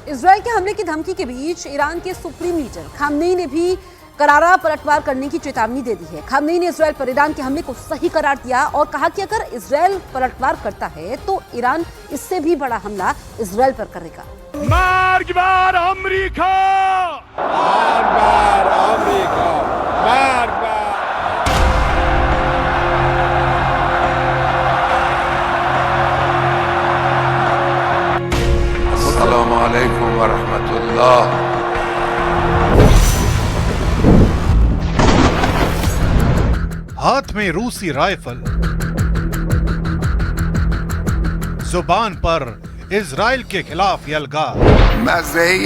Israel के हमले की धमकी के बीच ईरान के सुप्रीम लीडर खामनेई ने भी करारा पलटवार करने की चेतावनी दे दी है। खामनेई ने इजरायल पर ईरान के हमले को सही करार दिया और कहा कि अगर इजरायल पलटवार करता है तो ईरान इससे भी बड़ा हमला इजरायल पर करेगा। मार्गबार अमेरिका, मार्गबार अमेरिका, मार्गबार। अस्सलामु अलैकुम व रहमतुल्लाह। हाथ में रूसी राइफल, जुबान पर इजराइल के खिलाफ यलगार। मज़े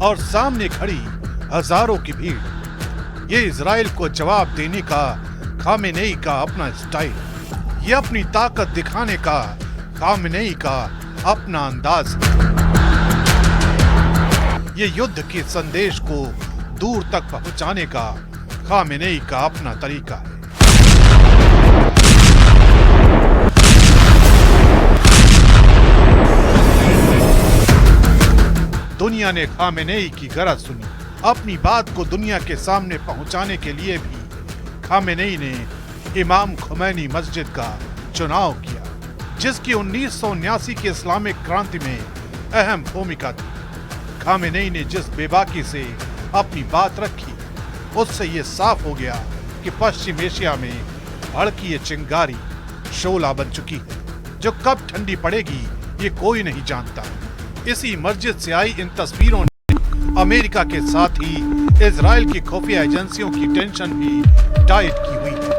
और सामने खड़ी हजारों की भीड़। ये इजराइल को जवाब देने का खामेनेई का अपना स्टाइल, ये अपनी ताकत दिखाने का खामेनेई का अपना अंदाज, ये युद्ध के संदेश को दूर तक पहुंचाने का खामेनेई का अपना तरीका है। दुनिया ने खामेनेई की गरज सुनी। अपनी बात को दुनिया के सामने पहुंचाने के लिए भी खामेनेई ने इमाम खुमैनी मस्जिद का चुनाव किया, जिसकी 1979 की इस्लामिक क्रांति में अहम भूमिका थी। खामेनेई ने जिस बेबाकी से अपनी बात रखी, उससे ये साफ हो गया कि पश्चिम एशिया में भड़की ये चिंगारी शोला बन चुकी है, जो कब ठंडी पड़ेगी ये कोई नहीं जानता। इसी मस्जिद से आई इन तस्वीरों ने अमेरिका के साथ ही इजराइल की खुफिया एजेंसियों की टेंशन भी टाइट की हुई है।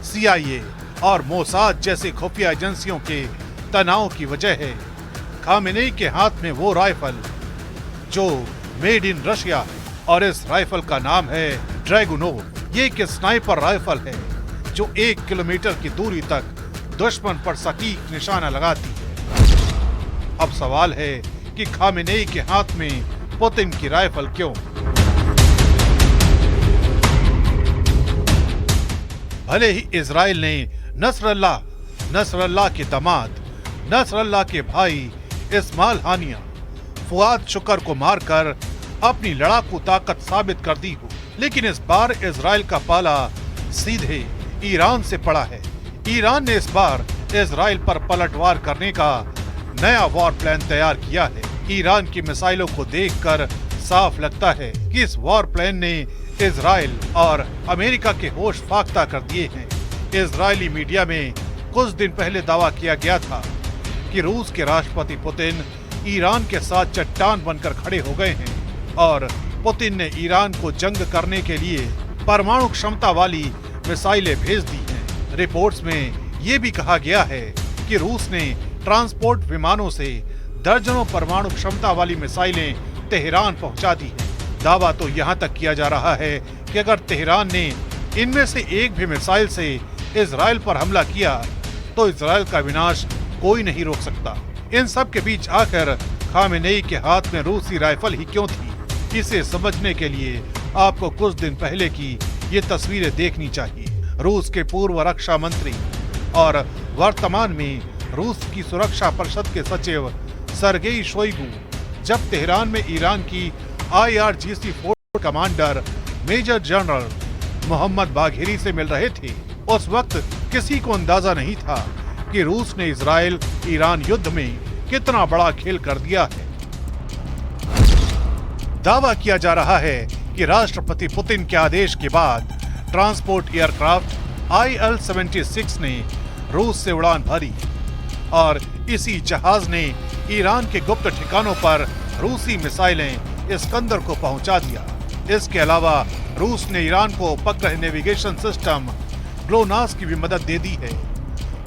CIA और मोसाद जैसे खुफिया एजेंसियों के तनाव की वजह है खामेनेई के हाथ में वो राइफल जो मेड इन रशिया है, और इस राइफल का नाम है ड्रैगुनोव। ये एक स्नाइपर राइफल है जो 1 किलोमीटर की दूरी तक दुश्मन पर सटीक निशाना लगाती है। अब सवाल है कि खामेनेई के हाथ में पुतिन की राइफल क्यों? भले ही इजराइल ने नसरल्लाह के दामाद, नसरल्लाह के भाई इस्माइल हानिया, फुआद शुक्र को मारकर अपनी लड़ाकू ताकत साबित कर दी हो, लेकिन इस बार इजराइल का पाला सीधे ईरान से पड़ा है। ईरान ने इस बार इजराइल पर पलटवार करने का नया वॉर प्लान तैयार किया है। ईरान की मिसाइलों को देखकर साफ लगता है कि इस वॉर प्लान ने इजराइल और अमेरिका के होश फाख्ता कर दिए हैं। इजरायली मीडिया में कुछ दिन पहले दावा किया गया था कि रूस के राष्ट्रपति पुतिन ईरान के साथ चट्टान बनकर खड़े हो गए हैं और पुतिन ने ईरान को जंग करने के लिए परमाणु क्षमता वाली मिसाइलें भेज दी हैं। रिपोर्ट्स में ये भी कहा गया है कि रूस ने ट्रांसपोर्ट विमानों से दर्जनों परमाणु क्षमता वाली मिसाइलें तेहरान पहुंचा दी हैं। दावा तो यहाँ तक किया जा रहा है कि अगर तेहरान ने इनमें से एक भी मिसाइल से इजराइल पर हमला किया तो इजराइल का विनाश कोई नहीं रोक सकता। इन सब के बीच आखिर खामेनेई के हाथ में रूसी राइफल ही क्यों थी? इसे समझने के लिए आपको कुछ दिन पहले की ये तस्वीरें देखनी चाहिए। रूस के पूर्व रक्षा मंत्री और वर्तमान में रूस की सुरक्षा परिषद के सचिव सरगेई शोइगु जब तेहरान में ईरान की IRGC force commander major general Mohammad Bagheri से मिल रहे थे, उस वक्त किसी को अंदाजा नहीं था कि रूस ने इजराइल ईरान युद्ध में कितना बड़ा खेल कर दिया है। दावा किया जा रहा है कि राष्ट्रपति पुतिन के आदेश के बाद ट्रांसपोर्ट एयरक्राफ्ट IL-76 ने रूस से उड़ान भरी और इसी जहाज ने ईरान के गुप्त ठिकानों पर रूसी मिसाइलें इस्कंदर को पहुंचा दिया। इसके अलावा रूस ने ईरान को उपग्रह नेविगेशन सिस्टम ग्लोनास की भी मदद दे दी है।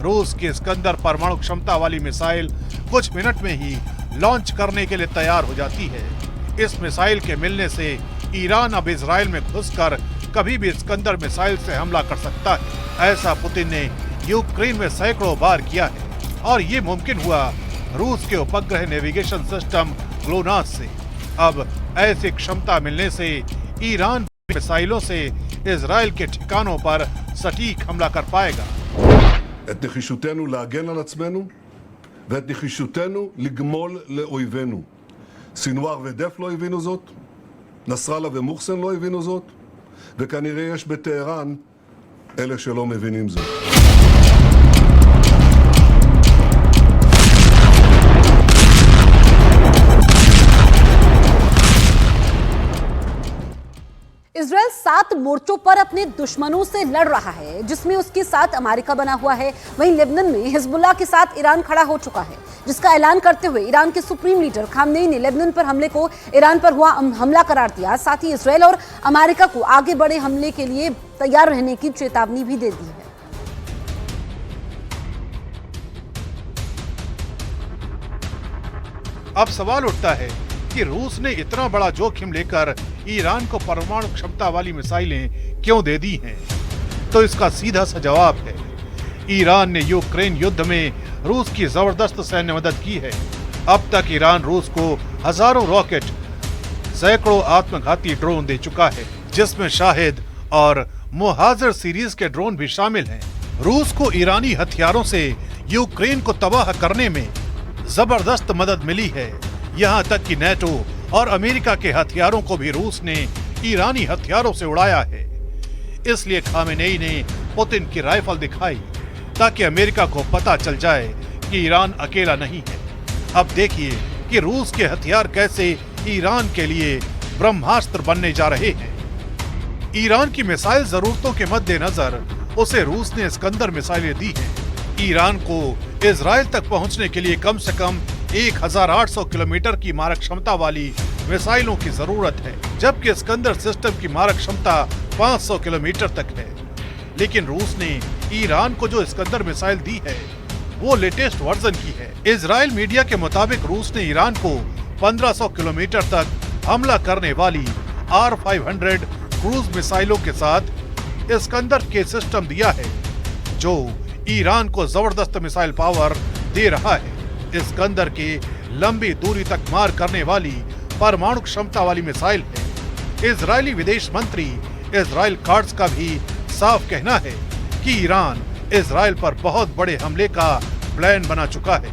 रूस की इस्कंदर परमाणु क्षमता वाली मिसाइल कुछ मिनट में ही लॉन्च करने के लिए तैयार हो जाती है। इस मिसाइल के मिलने से ईरान अब इजराइल में घुसकर कभी भी इस्कंदर मिसाइल से हमला कर सकता है। ऐसा पुतिन ने यूक्रेन में सैकड़ों बार किया है और ये मुमकिन हुआ रूस के उपग्रह नेविगेशन सिस्टम ग्लोनास से। अब ऐसी क्षमता मिलने से ईरान मिसाइलों से इजराइल के ठिकानों पर सटीक हमला कर पाएगा। את נחישותנו להגן על עצמנו ואת נחישותנו לגמול לאויבינו. סינואר ודף לא הבינו זאת, נסראללה ומוחסן לא הבינו זאת, וכנראה יש בטהרן אלה שלא מבינים זאת. इजराइल 7 मोर्चों पर अपने दुश्मनों से लड़ रहा है, जिसमें उसके साथ अमेरिका बना हुआ है। वहीं लेबनान में हिजबुल्लाह के साथ ईरान खड़ा हो चुका है, जिसका ऐलान करते हुए ईरान के सुप्रीम लीडर खामनेई ने लेबनान पर हमले को ईरान पर हुआ हमला करार दिया। साथ ही इजराइल और अमेरिका को आगे बड़े हमले के लिए तैयार रहने की चेतावनी भी दे दी है। अब सवाल उठता है कि रूस ने इतना बड़ा जोखिम लेकर ईरान को परमाणु क्षमता वाली मिसाइलें क्यों दे दी हैं? तो इसका सीधा सा जवाब है, ईरान ने यूक्रेन युद्ध में रूस की जबरदस्त सैन्य मदद की है। अब तक ईरान रूस को हजारों रॉकेट, सैकड़ों आत्मघाती ड्रोन दे चुका है, जिसमें शाहिद और मुहाजिर सीरीज के ड्रोन भी शामिल हैं। रूस को ईरानी हथियारों से यूक्रेन को तबाह करने में जबरदस्त मदद मिली है। यहाँ तक कि नेटो और अमेरिका के हथियारों को भी रूस ने ईरानी हथियारों से उड़ाया है। इसलिए खामेनेई ने पुतिन की राइफल दिखाई ताकि अमेरिका को पता चल जाए कि ईरान अकेला नहीं है। अब देखिए कि रूस के हथियार कैसे ईरान के लिए ब्रह्मास्त्र बनने जा रहे हैं। ईरान की मिसाइल जरूरतों के मद्देनजर उसे रूस ने इस्कंदर मिसाइलें दी हैं। ईरान को इजराइल तक पहुंचने के लिए कम से कम 1800 किलोमीटर की मारक क्षमता वाली मिसाइलों की जरूरत है, जबकि इस्कंदर सिस्टम की मारक क्षमता 500 किलोमीटर तक है। लेकिन रूस ने ईरान को जो इस्कंदर मिसाइल दी है वो लेटेस्ट वर्जन की है। इजराइल मीडिया के मुताबिक रूस ने ईरान को 1500 किलोमीटर तक हमला करने वाली R-500 क्रूज मिसाइलों के साथ इस्कंदर के सिस्टम दिया है, जो ईरान को जबरदस्त मिसाइल पावर दे रहा है। इस्कंदर के लंबी दूरी तक मार करने वाली परमाणु क्षमता वाली मिसाइल है। इजरायली विदेश मंत्री इजराइल कार्ड्स का भी साफ कहना है कि ईरान इजराइल पर बहुत बड़े हमले का प्लान बना चुका है।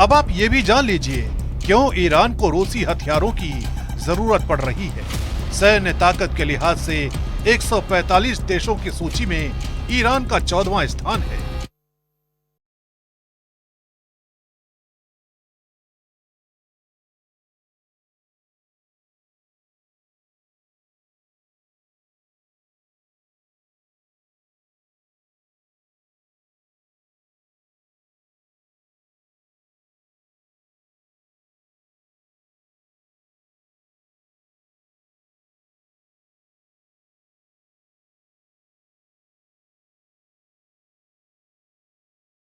अब आप ये भी जान लीजिए क्यों ईरान को रूसी हथियारों की जरूरत पड़ रही है। सैन्य ताकत के लिहाज से 145 देशों की सूची में ईरान का 14वां स्थान है।